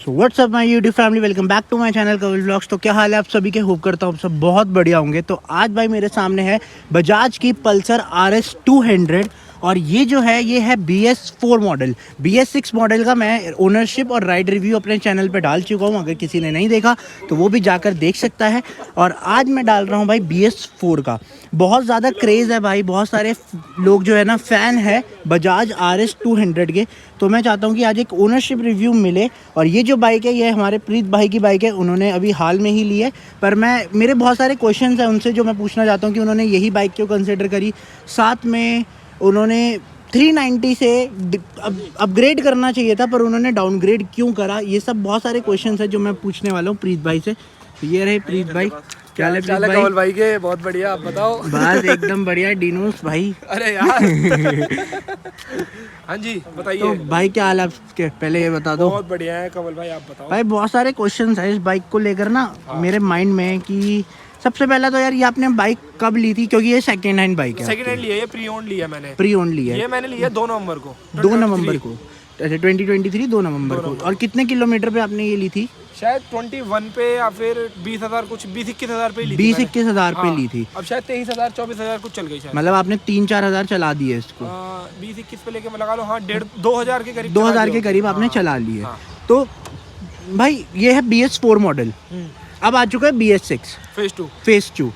So what's up my YouTube family, welcome back to my channel Kavil vlogs. तो क्या हाल है आप सभी के? होप करता हूँ सब बहुत बढ़िया होंगे। तो आज भाई मेरे सामने है बजाज की पल्सर RS 200 और ये जो है ये है BS4 मॉडल। BS6 मॉडल का मैं ओनरशिप और राइड रिव्यू अपने चैनल पे डाल चुका हूँ, अगर किसी ने नहीं देखा तो वो भी जाकर देख सकता है। और आज मैं डाल रहा हूँ भाई BS4 का। बहुत ज़्यादा क्रेज़ है भाई, बहुत सारे लोग जो है ना फ़ैन है बजाज RS 200 के। तो मैं चाहता हूँ कि आज एक ओनरशिप रिव्यू मिले। और ये जो बाइक है ये हमारे प्रीत भाई की बाइक है, उन्होंने अभी हाल में ही ली है। पर मेरे बहुत सारे क्वेश्चंस हैं उनसे जो मैं पूछना चाहता हूँ कि उन्होंने यही बाइक क्यों कंसिडर करी। साथ में उन्होंने 390 से अपग्रेड करना चाहिए था पर उन्होंने डाउनग्रेड क्यों करा, ये सब बहुत सारे क्वेश्चंस हैं जो मैं पूछने वाला हूँ प्रीत भाई से। तो ये रहे प्रीत भाई। क्या है प्रीत भाई? भाई के बहुत बढ़िया, आप बताओ। बस एकदम बढ़िया डिनोस भाई। अरे यार हाँ जी बताइए। तो भाई क्या हाल है आपके, पहले ये बता दो। बहुत बढ़िया है कमल भाई, आप बताओ। भाई बहुत सारे क्वेश्चंस हैं इस बाइक को लेकर ना मेरे माइंड में कि सबसे पहला तो यार ये आपने बाइक कब ली थी, क्योंकि ये सेकेंड हैंड बाइक है। सेकंड हैंड लिया है, ये प्री ओन्ड लिया मैंने। प्री ओन्ड लिया है, ये मैंने लिया 2 नवंबर को। 2 नवंबर को। अच्छा 2023 2 नवंबर को। और कितने किलोमीटर पे आपने ये ली थी? शायद 21 पे या फिर 20,000 कुछ 20-21,000 पे ली थी। 20-21 पे ली थी। अब शायद 23,000-24,000 कुछ चल गई शायद। मतलब आपने 3-4 हज़ार चला दिए इसको। 20-21 पे लेके मैं लगा लो, हाँ 1,500-2,000 के करीब 2,000 के करीब आपने चला लिए। तो भाई ये है BS4 मॉडल। अब आ चुका है BS6 फेज 2।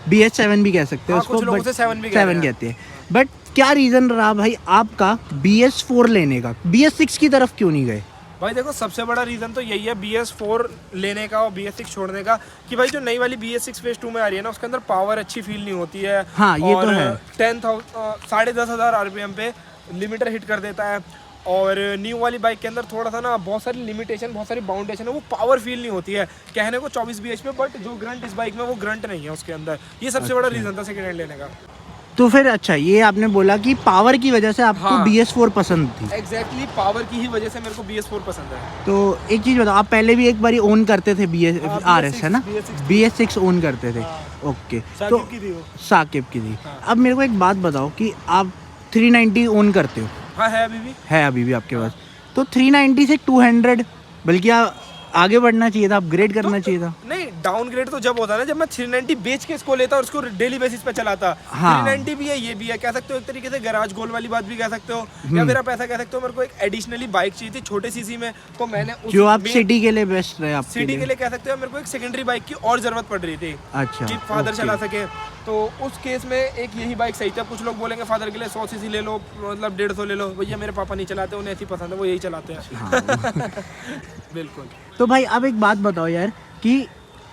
BS7 भी कह सकते हैं उसको, कुछ लोग उसे 7 भी 7 कहते हैं। बट क्या रीजन रहा भाई आपका BS4 लेने का? BS6 की तरफ क्यों नहीं गए? भाई देखो, सबसे बड़ा रीजन तो यही है BS4 लेने का और BS6 छोड़ने का, कि भाई जो नई वाली BS6 फेज 2 में आ रही है ना, उसके अंदर पावर अच्छी फील नहीं होती है। हाँ ये और तो है। 10,000 RPM पे लिमिटर हिट कर देता है। और न्यू वाली बाइक के अंदर थोड़ा सा ना बहुत सारी लिमिटेशन, बहुत सारी बाउंडेशन है, वो पावर फील नहीं होती है। कहने को 24 bhp, बट जो ग्रंट इस बाइक में वो ग्रंट नहीं है उसके अंदर। ये सबसे बड़ा रीजन था सेकेंड हैंड लेने का। तो फिर अच्छा ये आपने बोला कि पावर की वजह से आपको BS4 पसंद थी। एग्जैक्टली पावर की ही वजह से मेरे को BS4 पसंद है। तो एक चीज़ बताओ, आप पहले भी एक बारी ओन करते थे RS है ना? BS6 ओन करते थे। ओके, तो साकिब की थी। अब मेरे को एक बात बताओ कि आप 390 ओन करते हो? हाँ है अभी भी आपके पास। तो 390 से 200 बल्कि आगे बढ़ना चाहिए था, अपग्रेड करना चाहिए था। नहीं, डाउनग्रेड तो जब होता है ना, जब मैं 390 बेच के इसको लेता और उसको डेली बेसिस पे चलाता। 390 भी है, ये भी है, कह सकते हो एक तरीके से गैराज गोल वाली बात भी कह सकते हो, या फिर आप ऐसा कह सकते हो मेरे को एक एडिशनली बाइक चाहिए थी छोटे सीसी में, तो मैंने जो आप सिटी के लिए बेस्ट रहे, आप सिटी के लिए कह सकते हो मेरे को एक सेकेंडरी बाइक की और जरूरत पड़ रही थी। अच्छा, कि फादर चला सके, तो उस केस में एक यही बाइक सही था। कुछ लोग बोलेंगे फादर के लिए 100 सीसी ले लो, मतलब 150 ले लो। भैया मेरे पापा नहीं चलाते, उन्हें ऐसी पसंद है, वो यही चलाते हैं। बिल्कुल। तो भाई अब एक बात बताओ यार कि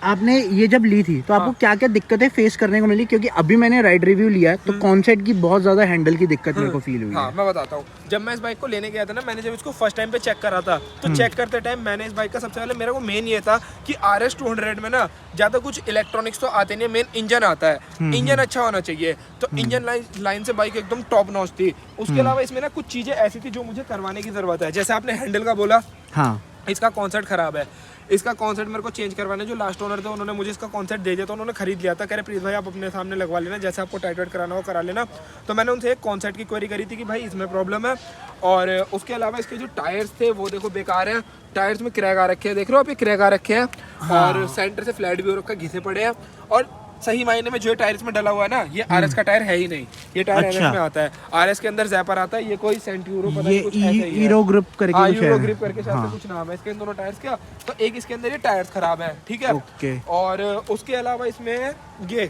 आपने ये जब ली थी तो आपको क्या क्या दिक्कतें फेस करने को मिली? क्योंकि अभी मैंने राइड रिव्यू लिया तो कॉन्सेप्ट की बहुत ज्यादा हैंडल की दिक्कत मेरे को फील हुई। हाँ मैं बताता हूँ। जब मैं इस बाइक को लेने गया था ना, मैंने जब इसको फर्स्ट टाइम पे चेक करा था, तो चेक करते टाइम मैंने इस बाइक का सबसे पहले मेरे को मेन ये था कि RS 200 में ना ज्यादा कुछ इलेक्ट्रॉनिक्स तो आते नहीं है, मेन इंजन आता है। इंजन अच्छा होना चाहिए, तो इंजन लाइन से बाइक एकदम टॉप नॉच थी। उसके अलावा इसमें ना कुछ चीजें ऐसी थी जो मुझे करवाने की जरूरत है। जैसे आपने हैंडल का बोला, हाँ इसका कॉन्सेप्ट खराब है। इसका कॉन्सेप्ट मेरे को चेंज करवाने, जो लास्ट ओनर थे उन्होंने मुझे इसका कॉन्सेप्ट दे दिया था, उन्होंने खरीद लिया था। कह रहे प्लीज भाई आप अपने सामने लगवा लेना, जैसे आपको टाइट वाइट कराना हो करा लेना। तो मैंने उनसे एक कॉन्सेप्ट की क्वेरी करी थी कि भाई इसमें प्रॉब्लम है। और उसके अलावा इसके जो टायर्स थे वो देखो बेकार हैं, टायर्स में क्रैक आ रखे हैं, देख रहे हो आप, ये क्रैक आ रखे हैं। और सेंटर से फ्लैट भी हो रखा, घिसे पड़े हैं। और सही मायने में जो टायर इसमें डला हुआ है ना, ये RS का टायर है ही नहीं, ये टायर RS में आता है। RS के अंदर जैपर आता है, ये कोई सेंट्यूरो पता नहीं कुछ ऐसा ही है। हीरो ग्रिप करके हीरो ग्रिप करके शायद से कुछ नाम है इसके इन दोनों टायर्स का। तो एक इसके अंदर ये टायर्स खराब है, ठीक है। ओके। और उसके अलावा इसमें ये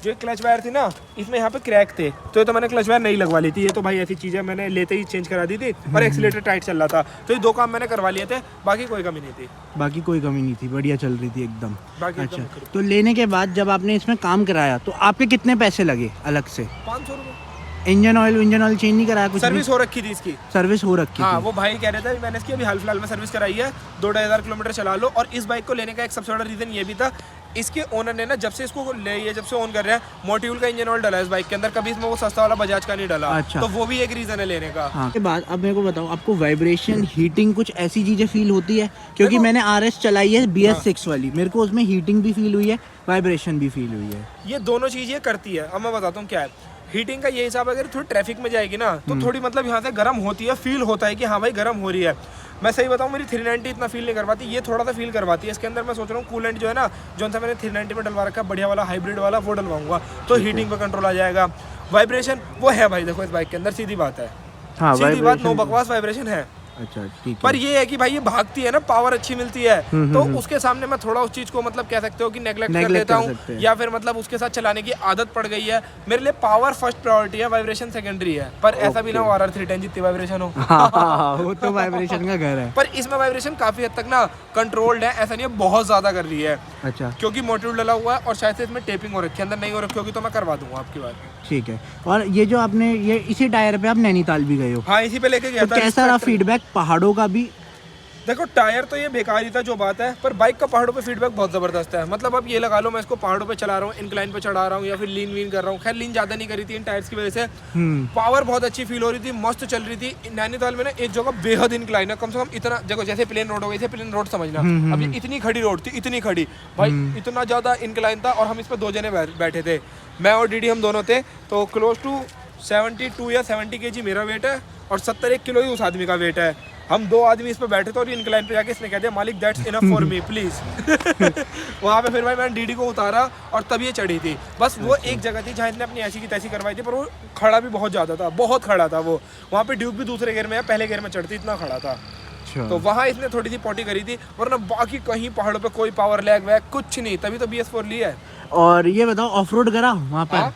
जो क्लच वायर थी ना, इसमें यहाँ पे क्रैक थे, तो मैंने क्लच वायर नहीं लगवा ली थी। ये तो भाई ऐसी चीज़ है, मैंने लेते ही चेंज करा दी थी। और एक्सीलेटर टाइट चल रहा था, तो ये 2 काम मैंने करवा लिए थे, बाकी कोई कमी नहीं थी। बढ़िया चल रही थी एकदम। अच्छा, तो लेने के बाद जब आपने इसमें काम कराया तो आपके कितने पैसे लगे अलग से? 500 रुपये। इंजन ऑयल चेंज नहीं कराया? कुछ सर्विस हो रखी थी इसकी, सर्विस हो रखी हाँ। थी। वो भाई कह रहे थे मैंने इसकी अभी हाल फिलहाल में सर्विस कराई है, 2-2,500 किलोमीटर चला लो। और इस बाइक को लेने का एक सबसे बड़ा रीजन ये भी था, इसके ओनर ने ना जब से इसको ले, ये जब से ओन कर रहे हैं, मोटिव्यूल का इंजन ऑयल डला है इस बाइक के अंदर, कभी इसमें वो सस्ता वाला बजाज का नहीं डला। अच्छा। तो वो भी एक रीजन है लेने का। हाँ। के बाद अब मेरे को बताओ, आपको वाइब्रेशन, हीटिंग, कुछ ऐसी चीजें फील होती है? क्योंकि मैंने RS चलाई है BS6 वाली, मेरे को उसमें हीटिंग भी फील हुई है, वाइब्रेशन भी फील हुई है। ये दोनों चीज़ ये करती है। अब मैं बताता हूँ क्या है। हीटिंग का ये हिसाब है, अगर थोड़ी ट्रैफिक में जाएगी ना तो थोड़ी मतलब यहाँ से गर्म होती है, फील होता है कि हाँ भाई गर्म हो रही है। मैं सही बताऊँ मेरी 390 इतना फील नहीं करवाती, ये थोड़ा सा फील करवाती है। इसके अंदर मैं सोच रहा हूँ कूलेंट जो है ना, जो सा मैंने 390 में डलवा रखा है बढ़िया वाला हाइब्रिड वाला, वो डलवाऊंगा तो हीटिंग पे कंट्रोल आ जाएगा। वाइब्रेशन वो है भाई, देखो इस बाइक के अंदर सीधी बात है, हाँ, सीधी बात, नो बकवास, वाइब्रेशन है। अच्छा ठीक है। पर ये है कि भाई ये भागती है ना, पावर अच्छी मिलती है, तो उसके सामने मैं थोड़ा उस चीज को मतलब कह सकते हो कि नेग्लेक्ट कर लेता हूँ, या फिर मतलब उसके साथ चलाने की आदत पड़ गई है। मेरे लिए पावर फर्स्ट प्रायोरिटी है, वाइब्रेशन सेकेंडरी है। पर ऐसा भी ना हो RR310 जितनी वाइब्रेशन हो। हाँ, वो तो वाइब्रेशन का घर है। पर इसमें वाइब्रेशन काफी हद तक ना कंट्रोल्ड है, ऐसा नहीं है बहुत ज्यादा कर रही है। अच्छा, क्योंकि मोटिव डला हुआ है और शायद से इसमें टेपिंग हो रखी है, अंदर नहीं हो रखी होगी तो मैं करवा दूंगा आपकी बात। ठीक है। और ये जो आपने ये इसी टायर पे आप नैनीताल भी गए हो? हाँ, इसी पे लेके गया तो था। कैसा रहा फीडबैक पहाड़ों का भी? देखो टायर तो ये बेकार ही था जो बात है, पर बाइक का पहाड़ों पे फीडबैक बहुत जबरदस्त है। मतलब अब ये लगा लो मैं इसको पहाड़ों पे चला रहा हूँ, इंक्लाइन पे चढ़ा रहा हूँ या फिर लीन वीन कर रहा हूँ। खैर लीन ज्यादा नहीं करी थी इन टायर्स की वजह से, पावर बहुत अच्छी फील हो रही थी, मस्त चल रही थी। नैनीताल में ना एक जगह बेहद इंक्लाइन है, कम से कम इतना, देखो जैसे प्लेन रोड हो गई थी, प्लेन रोड समझना, अब ये इतनी खड़ी रोड थी, इतनी खड़ी भाई, इतना ज्यादा इंक्लाइन था। और हम इस पर 2 जने बैठे थे, मैं और डीडी, हम दोनों थे। तो क्लोज टू 72 या 70 kg मेरा वेट है और 71 किलो ही उस आदमी का वेट है। हम 2 आदमी इस पे बैठे थे और इंक्लाइन पे जाके इसने कह दिया मालिक that's enough for me please. वहाँ पे फिर भाई मैंने डीडी को उतारा और तब ये चढ़ी थी। बस वो एक जगह थी जहाँ इसने अपनी ऐसी की तैसी करवाई थी, पर वो खड़ा भी बहुत ज़्यादा था, बहुत खड़ा था वो। वहाँ पे ड्यूक भी दूसरे गेयर में है, पहले गेयर में चढ़ती, इतना खड़ा था। तो वहाँ इसने थोड़ी सी पोटी करी थी, वरना बाकी कहीं पहाड़ों पे कोई पावर लैग वैग कुछ नहीं, तभी तो BS4 लिया है। और ये बताओ ऑफ रोड करा वहाँ पर?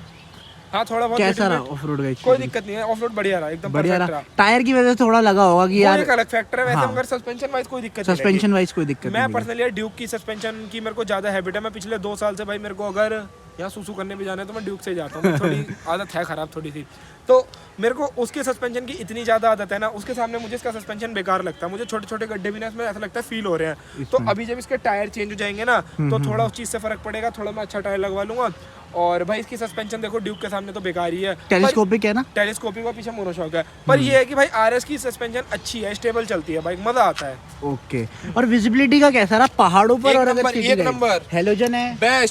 हाँ थोड़ा बहुत। कैसा रहा ऑफ रोड का? कोई दिक्कत नहीं है, ऑफ रोड बढ़िया रहा, एकदम बढ़िया परफेक्ट रहा। रहा। टायर की वजह से थोड़ा लगा होगा कि यार एक अलग फैक्टर है वैसे, हाँ। मगर सस्पेंशन वाइज कोई दिक्कत नहीं। सस्पेंशन वाइज कोई दिक्कत मैं नहीं। पर्सनली ड्यूक की सस्पेंशन की मेरे को ज्यादा हैबिट है। मैं पिछले 2 साल से भाई मेरे को अगर यहाँ सुसु करने भी जाना है तो मैं ड्यूक से ही जाता हूँ। थोड़ी आदत है खराब थोड़ी सी, तो मेरे को उसके सस्पेंशन की इतनी ज़्यादा आदत है ना, उसके सामने मुझे इसका सस्पेंशन बेकार लगता है। मुझे छोटे छोटे गड्ढे भी ना इसमें ऐसा लगता है फील हो रहे हैं। तो अभी जब इसके टायर चेंज हो जाएंगे ना तो थोड़ा उस चीज़ से फर्क पड़ेगा, थोड़ा मैं अच्छा टायर लगवा लूंगा। और भाई इसकी सस्पेंशन देखो ड्यूक के सामने तो बेकार ही है। टेलीस्कोपिक है ना? टेलीस्कोपिक का पीछे मोनोशॉक है, पर ये है कि भाई RS की सस्पेंशन अच्छी है, स्टेबल चलती है, बाइक मजा आता है। ओके। और विजिबिलिटी का कैसा रहा पहाड़ों पर? और अगर एक नंबर हेलोजन है,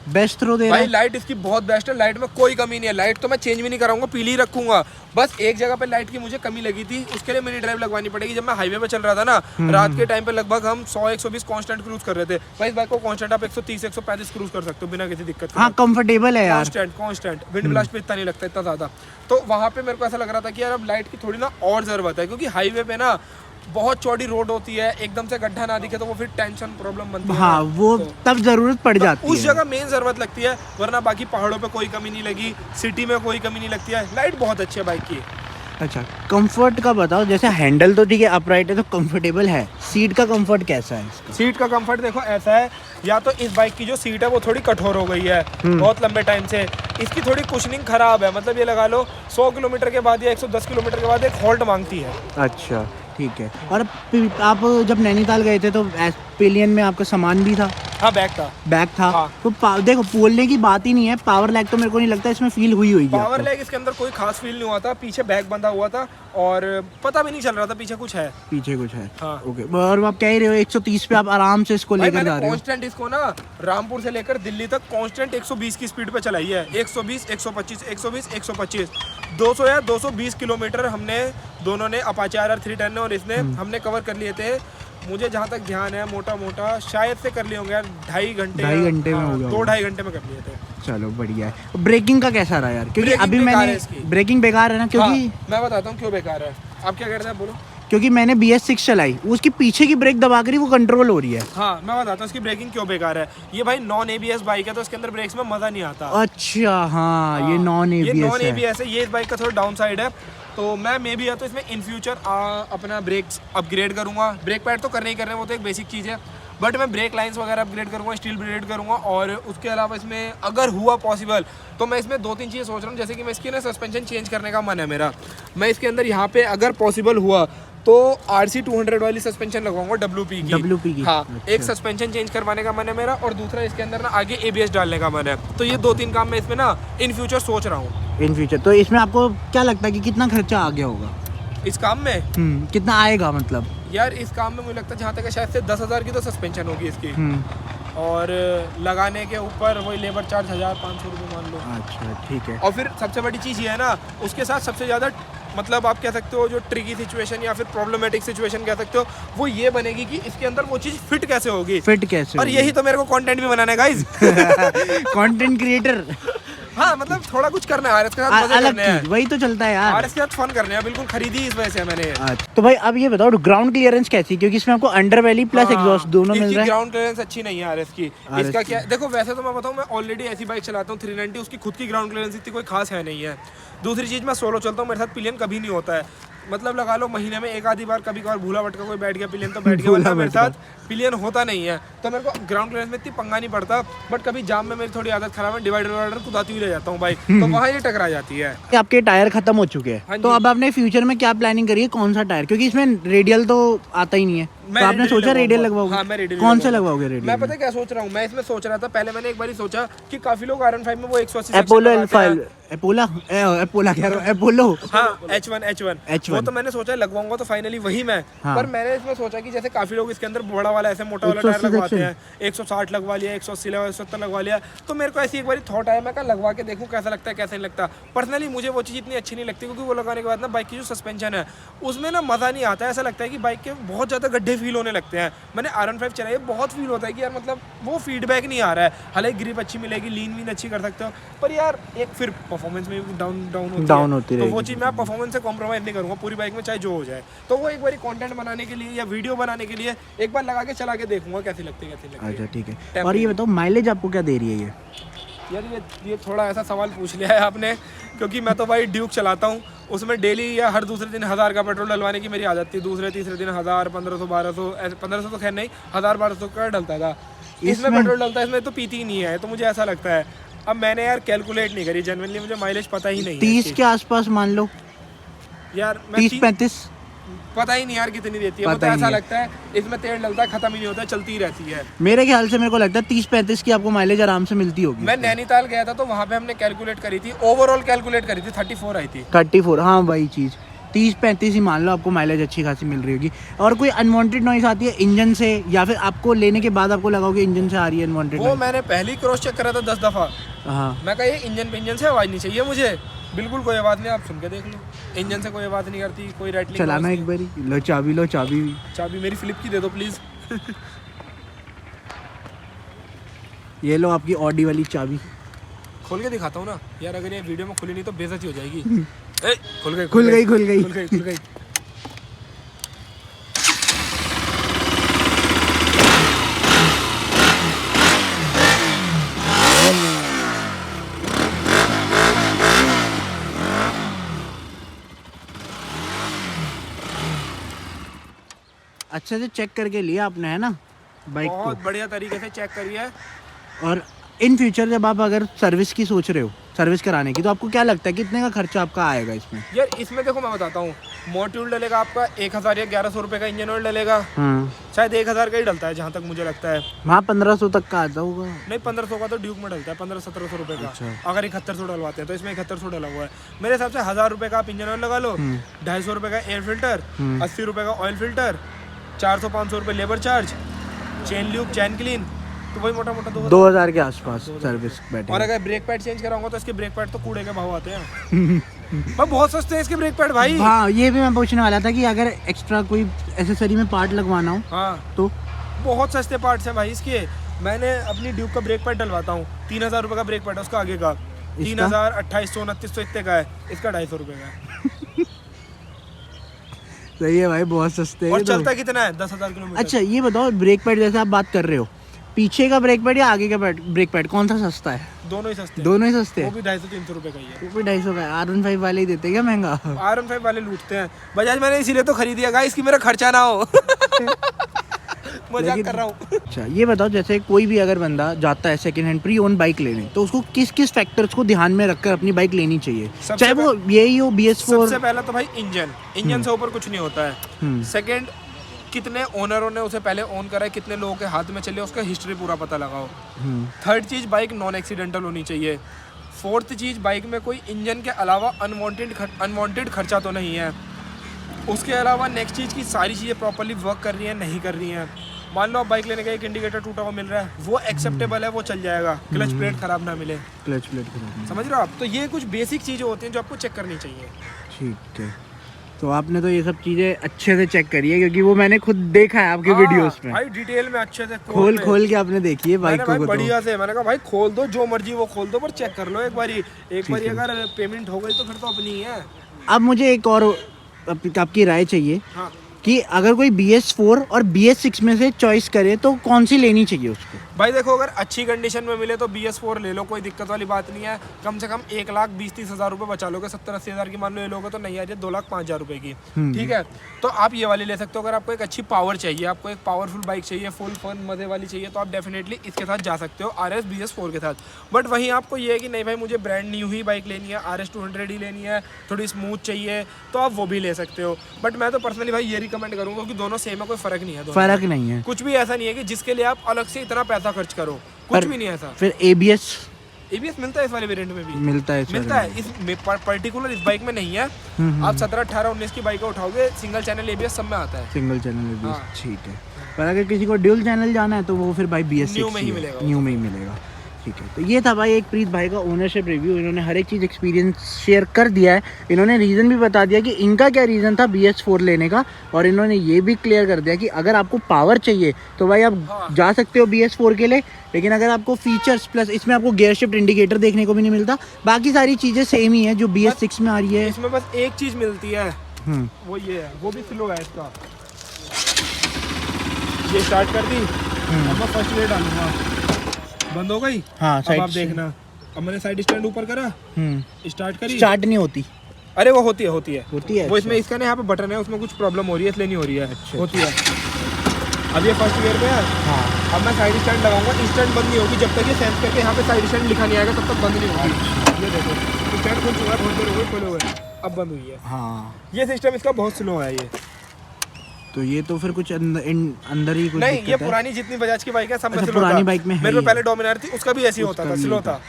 बेस्ट थ्रो दे रहा भाई है। लाइट इसकी बहुत बेस्ट है, लाइट में कोई कमी नहीं है। लाइट तो मैं चेंज भी नहीं कराऊंगा, पीली रखूंगा। बस एक जगह पे लाइट की मुझे कमी लगी थी, उसके लिए मेरी ड्राइव लगवानी पड़ेगी। जब मैं हाईवे पे चल रहा था ना रात के टाइम पे, लगभग हम 100-120 कांस्टेंट क्रूज कर रहे थे। भाई इस बाइक को कांस्टेंट आप 130-135 क्रूज कर सकते हो बिना किसी दिक्कत के। हाँ, कंफर्टेबल है यार, कांस्टेंट विंड ब्लास्ट पे इतना नहीं लगता, इतना ज्यादा। तो वहां पे मेरे को ऐसा लग रहा था कि यार अब लाइट की थोड़ी ना और जरूरत है, क्योंकि हाईवे पे ना बहुत चौड़ी रोड होती है, एकदम से गड्ढा ना दिखे तो वो फिर टेंशन प्रॉब्लम बनती है। हाँ, वो तो तब जरूरत पड़ जाती है, उस जगह मेन जरूरत लगती है, वरना बाकी पहाड़ों पे कोई कमी नहीं लगी, सिटी में कोई कमी नहीं लगती है। लाइट बहुत अच्छी है बाइक की। अच्छा, कंफर्ट का बताओ। जैसे हैंडल तो ठीक है, अपराइट है तो कंफर्टेबल है, सीट का कंफर्ट कैसा है इसका? सीट का कंफर्ट देखो ऐसा है, या तो इस बाइक की जो सीट है वो थोड़ी कठोर हो गई है बहुत लंबे टाइम से, इसकी थोड़ी कुशनिंग खराब है। मतलब ये लगा लो 100 किलोमीटर के बाद या 110 किलोमीटर के बाद एक हॉल्ट मांगती है। अच्छा ठीक है। और आप जब नैनीताल गए थे तो पिलियन में आपका सामान भी था? हाँ, बैग था। हाँ। तो देखो बोलने की बात ही नहीं है, पावर लैग तो मेरे को नहीं लगता इसमें फील हुई होगी। पावर लैग इसके अंदर कोई खास फील नहीं हुआ था, पीछे बैग बंधा हुआ था और पता भी नहीं चल रहा था पीछे कुछ है। हाँ। ओके। और आप कह ही रहे हो 130 पे आप आराम से इसको लेकर जा रहे हो? कांस्टेंट इसको ना रामपुर से लेकर दिल्ली तक कांस्टेंट 120 की स्पीड पे चलाई है। 120, 125, 120, 125, 200 या 220 किलोमीटर हमने दोनों ने, अपाचे RR310 और इसने, हमने कवर कर लिए थे। मुझे जहाँ तक ध्यान है मोटा शायद से कर लिए होंगे यार 2.5 घंटे में हो गया, 2-2.5 घंटे में कर लिए थे। चलो बढ़िया है। ब्रेकिंग का कैसा रहा यार? क्योंकि अभी मैंने ब्रेकिंग बेकार है ना, क्योंकि मैं बताता हूँ क्यों बेकार है। आप क्या कह रहे थे, बोलो। क्योंकि मैंने BS6 चलाई, उसकी पीछे की ब्रेक दबा कर ही वो कंट्रोल हो रही है। हाँ, मैं बताता हूँ इसकी ब्रेकिंग क्यों बेकार है। ये भाई नॉन ABS बाइक है तो इसके अंदर ब्रेक्स में मजा नहीं आता। अच्छा, हाँ, ये नॉन ABS है। ये इस बाइक का थोड़ा डाउन साइड है। तो मैं मे बी या तो इसमें इन फ्यूचर अपना ब्रेक्स अपग्रेड करूंगा। ब्रेक पैड तो करने ही करने, वो तो एक बेसिक चीज़ है, बट मैं ब्रेक लाइंस वगैरह अपग्रेड करूंगा, स्टील अपग्रेड करूंगा। और उसके अलावा इसमें अगर हुआ पॉसिबल तो मैं इसमें 2-3 चीज़ें सोच रहा हूँ। जैसे कि मैं इसकी ना सस्पेंशन चेंज करने का मन है मेरा। मैं इसके अंदर यहाँ पे अगर पॉसिबल हुआ तो RC200 वाली सस्पेंशन लगवाऊंगा, WP की। हाँ, अच्छा। एक सस्पेंशन चेंज करवाने का मन है मेरा, और दूसरा इसके अंदर ना आगे ABS डालने का मन है। तो ये 2-3 काम मैं इसमें ना इन फ्यूचर सोच रहा हूँ। इन फ्यूचर तो इसमें आपको क्या लगता है कि कितना खर्चा आ गया होगा इस काम में? कितना आएगा मतलब? यार इस काम में मुझे लगता है जहाँ तक शायद से 10,000 की तो सस्पेंशन होगी इसकी। और लगाने के ऊपर वही लेबर चार्ज 1500 रुपये मान लो। अच्छा ठीक है। और फिर सबसे बड़ी चीज़ ये है ना, उसके साथ सबसे ज़्यादा मतलब आप कह सकते हो जो ट्रिकी सिचुएशन या फिर प्रॉब्लमेटिक सिचुएशन कह सकते हो, वो ये बनेगी कि इसके अंदर वो चीज़ फिट कैसे होगी। फिट कैसे और यही तो मेरे को कंटेंट भी बनाना है गाइस। Content creator. हाँ मतलब थोड़ा कुछ करना है आरएस के साथ, मजे अलग करने हैं। चीज, वही तो चलता है यार। आरएस के साथ फन करने हैं, बिल्कुल खरीदी इस वजह से मैंने। तो भाई अब ये बताओ ग्राउंड क्लियरेंस कैसी, क्योंकि इसमें आपको अंडरबेली प्लस एग्जॉस्ट दोनों मिल रहा है। ग्राउंड क्लियरेंस अच्छी नहीं है आरएस की। इसका क्या देखो, वैसे तो मैं बताऊं, मैं ऑलरेडी ऐसी बाइक चलाता हूँ 390, उसकी खुद की ग्राउंड क्लियरेंस इतनी कोई खास है नहीं है। दूसरी चीज, मैं सोलो चलता हूँ, मेरे साथ पिलियन कभी नहीं होता है। मतलब लगा लो महीने में एक आधी बार कभी कभार भूला भटका कोई बैठ गया पिलियन तो बैठ गया, वरना मेरे साथ पिलियन होता नहीं है। तो मेरे को ग्राउंड क्लियरेंस में इतनी पंगा नहीं पड़ता। बट कभी जाम में मेरी थोड़ी आदत खराब है, डिवाइडर कुदाती हुई ले जाता हूँ बाइक, तो वहाँ ये टकरा जाती है। आपके टायर खत्म हो चुके हाँ हैं, जी। तो अब आपने फ्यूचर में क्या प्लानिंग करी है, कौन सा टायर, क्योंकि इसमें रेडियल तो आता ही नहीं है, तो आपने सोचा रेडियल लगवाओगे? हाँ, मैं रेडियल कौन से लगवाओगे रेडियल? मैं पता क्या सोच रहा हूँ, मैं इसमें सोच रहा था पहले, मैंने एक बार ही सोचा कि काफी लोग R15 में वो 180 अपोलो अपोला कह रहा हूँ, अपोलो। हाँ H1 वो तो मैंने सोचा लगवाऊंगा तो फाइनली वही मैं। हाँ। पर मैंने इसमें सोचा कि जैसे काफी लोग इसके अंदर बड़ा वाला ऐसे मोटा वाला टायर लगवाते हैं, 160 लगवा लिया, 180 लगवा, 170 लगवा लिया। तो मेरे को ऐसी एक बार थॉट आया, मैं कहा लगवा के देखूं कैसा लगता है कैसा नहीं लगता। पर्सनली मुझे वो चीज़ इतनी अच्छी नहीं लगती, क्योंकि वो लगाने के बाद ना बाइक की जो सस्पेंशन है उसमें ना मज़ा नहीं आता है। ऐसा लगता है कि बाइक के बहुत ज़्यादा गड्ढे फील होने लगते हैं। मैंने R15 चलाई है, बहुत फील होता है कि यार मतलब वो फीडबैक नहीं आ रहा है। हालांकि ग्रिप अच्छी मिलेगी, लीन वीन अच्छी कर सकते हो, पर यार एक फिर परफॉर्मेंस में डाउन होती है। तो वो चीज़ मैं परफॉर्मेंस से कॉम्प्रोमाइज़ नहीं करूँगा पूरी बाइक में, चाहे जो हो जाए। तो वो एक बार कंटेंट बनाने के लिए या वीडियो बनाने के लिए एक बार लगा के चला के देखूंगा कैसी लगती है, कैसी लगती है। अच्छा ठीक है। और ये बताओ माइलेज आपको क्या दे रही है ये? यार ये थोड़ा ऐसा सवाल पूछ लिया है आपने, क्योंकि मैं तो भाई ड्यूक चलाता हूँ, उसमें डेली या हर दूसरे दिन 1000 का पेट्रोल डलवाने की मेरी आदत थी। दूसरे तीसरे दिन 1000, 1500, 1200, 1500 तो खैर नहीं, 1000, 1200 का डलता था। इसमें पेट्रोल डलता है, इसमें तो पीती ही नहीं है, तो मुझे ऐसा लगता है। अब मैंने यार कैलकुलेट नहीं करी, जनरली मुझे माइलेज पता ही नहीं है। 30 के आसपास मान लो, यार 30-35 पता ही नहीं यार कितनी देती है। मुझे ऐसा लगता है इसमें तेल डलता है, खत्म ही नहीं होता है, चलती ही रहती है। मेरे ख्याल से मेरे को लगता है 30-35 की आपको माइलेज आराम से मिलती होगी। मैं नैनीताल गया था तो वहाँ पे हमने कैलकुलेट करी थी, ओवरऑल कैलकुलेट करी थी, 34 आई थी। 34, हाँ वही चीज़, 30-35 ही मान लो आपको माइलेज अच्छी खासी मिल रही होगी। और कोई अनवांटेड नॉइस आती है इंजन से, या फिर आपको लेने के बाद आपको लगा कि इंजन से आ रही है अनवांटेड? वो मैंने पहले ही क्रॉस चेक करा था 10 दफ़ा। हाँ, मैं कहा ये इंजन से आवाज़ नहीं चाहिए मुझे, बिल्कुल कोई आवाज़ नहीं। आप सुन के देख लो, इंजन से कोई आवाज़ नहीं करती, कोई रेटलिंग। चलाना एक बारी, लो चाबी चाबी मेरी फ्लिप की दे दो प्लीज़। ये लो आपकी ऑडी वाली चाबी। खोल के दिखाता हूँ ना यार, अगर ये वीडियो में खुली नहीं तो बेइज्जती हो जाएगी। ए, खुल गई। अच्छे से चेक करके लिया आपने, है ना बाइक को? बहुत बढ़िया तरीके से चेक करी है। और इन फ्यूचर जब आप अगर सर्विस की सोच रहे हो, सर्विस कराने की, तो आपको क्या लगता है कितने का खर्चा आपका आएगा इसमें? यार इसमें देखो मैं बताता हूँ, मोट्यूल डलेगा आपका 1000 या 1100 रुपये का, इंजन ऑयल डलेगा शायद 1000 का ही डलता है जहाँ तक मुझे लगता है। वहाँ 1500 तक का आता होगा। नहीं, 1500 का तो ड्यूक में डलता है, 1500-1700 रुपये का। अच्छा। अगर 7100 डलवाते हैं तो इसमें 7100 डला हुआ है। मेरे हिसाब से 1000 रुपये का आप इंजन ऑयल लगा लो, 250 रुपये का एयर फिल्टर, 80 रुपये का ऑयल फिल्टर, 400-500 रुपये लेबर चार्ज, चेन ल्यूब, चैन क्लीन, तो वही मोटा मोटा 2000 के आसपास सर्विस बैठे। और अगर ब्रेक पैड चेंज कराऊंगा तो इसके ब्रेक पैड तो कूड़े के भाव आते हैं। पर बहुत सस्ते हैं इसके ब्रेक पैड भाई। हाँ, ये भी मैं पूछने वाला था कि अगर एक्स्ट्रा कोई एसेसरी में पार्ट लगवाना हो, हाँ, तो बहुत सस्ते पार्ट्स हैं भाई इसके। मैंने अपनी ड्यूक का ब्रेक पैड डलवाता हूँ, 3000 रुपये का ब्रेक पैड है उसका आगे का, 3000, 2800, 2900 इतने का है। इसका 250 रुपये का है। सही है भाई, बहुत सस्ते हैं। और चलता कितना है? 10,000 किलोमीटर। अच्छा ये बताओ, ब्रेक पैड जैसे आप बात कर रहे हो, पीछे का ब्रेक पैड या आगे का ब्रेक पैड कौन सा सस्ता है? दोनों ही सस्ते। दोनों ही सस्ते वो हैं। भी 250-300 रुपये का ही है। वो भी 250 का है। R15 वाले ही देते हैं क्या महंगा? R15 वाले लूटते हैं। बजाज मैंने इसीलिए तो खरीदी है गाइस, इसकी मेरा खर्चा ना हो। मजाक कर रहा हूँ। अच्छा ये बताओ, जैसे कोई भी अगर बंदा जाता है second hand pre own bike लेने, तो उसको किस किस फैक्टर्स को ध्यान में रखकर अपनी बाइक लेनी चाहिए? चाहे वो यही हो BS4। सबसे पहला तो भाई इंजन से ऊपर कुछ नहीं होता है। सेकंड, कितने ओनरों ने उसे पहले ओन करा है, कितने लोगों के हाथ में चले, उसका हिस्ट्री पूरा पता लगाओ। थर्ड चीज़, बाइक नॉन एक्सीडेंटल होनी चाहिए। फोर्थ चीज़, बाइक में कोई इंजन के अलावा अनवांटेड खर्चा तो नहीं है। उसके अलावा नेक्स्ट चीज़ की सारी चीज़ें प्रॉपर्ली वर्क कर रही हैं नहीं कर रही हैं। मान लो आप बाइक लेने का एक इंडिकेटर टूटा हुआ मिल रहा है, वो एक्सेप्टेबल है, वो चल जाएगा, क्लच प्लेट खराब ना मिले, क्लच प्लेट खराब। समझ रहे हो आप। तो ये कुछ बेसिक चीज़ें होती हैं जो आपको चेक करनी चाहिए। ठीक है, तो आपने तो ये सब चीज़ें अच्छे से चेक करी है, क्योंकि वो मैंने खुद देखा है आपके वीडियोस में। भाई डिटेल में अच्छे से खोल के आपने देखी है बाइक को। बढ़िया से मैंने कहा भाई खोल दो, जो मर्जी वो खोल दो, पर चेक कर लो एक बारी। अगर पेमेंट हो गई तो फिर तो अपनी ही है। अब मुझे एक और आपकी राय चाहिए हाँ कि अगर कोई BS4 और BS6 में से चॉइस करे तो कौन सी लेनी चाहिए उसको? भाई देखो, अगर अच्छी कंडीशन में मिले तो BS4 ले लो, कोई दिक्कत वाली बात नहीं है। कम से कम 1,20,30,000 रुपये बचा लोगे। 70-80 हज़ार की मान लो ये लोगे तो नहीं आ रही है 2,05,000 रुपये की, ठीक है। तो आप ये वाली ले सकते हो। अगर आपको एक अच्छी पावर चाहिए, आपको एक पावरफुल बाइक चाहिए, फुल फन मजे वाली चाहिए, तो आप डेफिनेटली इसके साथ जा सकते हो, RS BS4 के साथ। बट वहीं आपको ये है कि नहीं भाई मुझे ब्रांड न्यू ही बाइक लेनी है, RS 200 ही लेनी है, थोड़ी स्मूथ चाहिए, तो आप वो भी ले सकते हो। बट मैं तो पर्सनली भाई ये रिकमेंड करूँगा कि दोनों सेम है, कोई फ़र्क नहीं है। फ़र्क नहीं है, कुछ भी ऐसा नहीं है कि जिसके लिए आप अलग से इतना पैसा खर्च करो, कुछ भी नहीं है ऐसा। फिर ABS मिलता है इस वाले वेरिएंट में भी, मिलता है इस पर्टिकुलर इस बाइक में नहीं है। आप 17, 18, 19 की बाइक उठाओगे, सिंगल चैनल ABS सब में आता है, सिंगल चैनल ABS। हाँ। ठीक है, पर अगर किसी को ड्यूल चैनल जाना है तो वो फिर भाई BS6 न्यू में ही मिलेगा, न्यू में ही मिलेगा। ठीक है, तो ये था भाई एक प्रीत भाई का ओनरशिप रिव्यू। इन्होंने हर एक चीज़ एक्सपीरियंस शेयर कर दिया है। इन्होंने रीज़न भी बता दिया कि इनका क्या रीज़न था BS4 लेने का, और इन्होंने ये भी क्लियर कर दिया कि अगर आपको पावर चाहिए तो भाई आप जा सकते हो BS4 के लिए, लेकिन अगर आपको फीचर्स प्लस इसमें आपको गियर शिफ्ट इंडिकेटर देखने को भी नहीं मिलता, बाकी सारी चीज़ें सेम ही है जो BS6 में आ रही है। इसमें बस एक चीज़ मिलती है, वो ये है, वो भी स्लो है इसका। ये स्टार्ट कर दी, अब मैं फर्स्ट गियर डालूंगा, बंद हो गई। हाँ, अब आप देखना, अब मैंने साइड स्टैंड ऊपर करा, स्टार्ट करी, स्टार्ट नहीं होती। अरे वो होती है वो इसमें इसका ना यहाँ पे बटन है, उसमें कुछ प्रॉब्लम हो रही है इसलिए नहीं हो रही है। अच्छा, होती है। अब ये फर्स्ट गियर पे है। हाँ, अब मैं साइड स्टैंड लगाऊंगा, इंस्टेंट बंद नहीं होगी जब तक ये सेंस करके यहाँ पे साइड स्टैंड लिखा नहीं आएगा, तब तक बंद नहीं होगी। ये देखो स्टैंड खुल चुका है, बहुत देर हो गई खोले हुए, अब बंद हुई है। हाँ, ये सिस्टम इसका बहुत स्लो है ये। तो ये तो फिर कुछ अंदर ही कुछ नहीं, ये पुरानी जितनी बजाज की बाइक है सब में स्लो पुरानी बाइक में मेरे को पहले डोमिनार थी, उसका भी ऐसे ही होता था, स्लो था।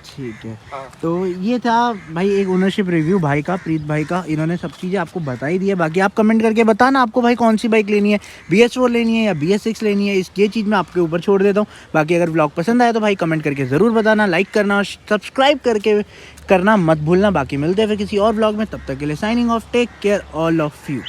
ठीक है, तो ये था भाई एक ओनरशिप रिव्यू भाई का, प्रीत भाई का। इन्होंने सब चीज़ें आपको बताई दी है। बाकी आप कमेंट करके बताना आपको भाई कौन सी बाइक लेनी है, BS4 लेनी है या BS6 लेनी है, ये चीज़ मैं आपके ऊपर छोड़ देता हूँ। बाकी अगर व्लॉग पसंद आया तो भाई कमेंट करके ज़रूर बताना, लाइक करना और सब्सक्राइब करना मत भूलना। बाकी मिलते हैं फिर किसी और व्लॉग में, तब तक के लिए signing off, take care all of you.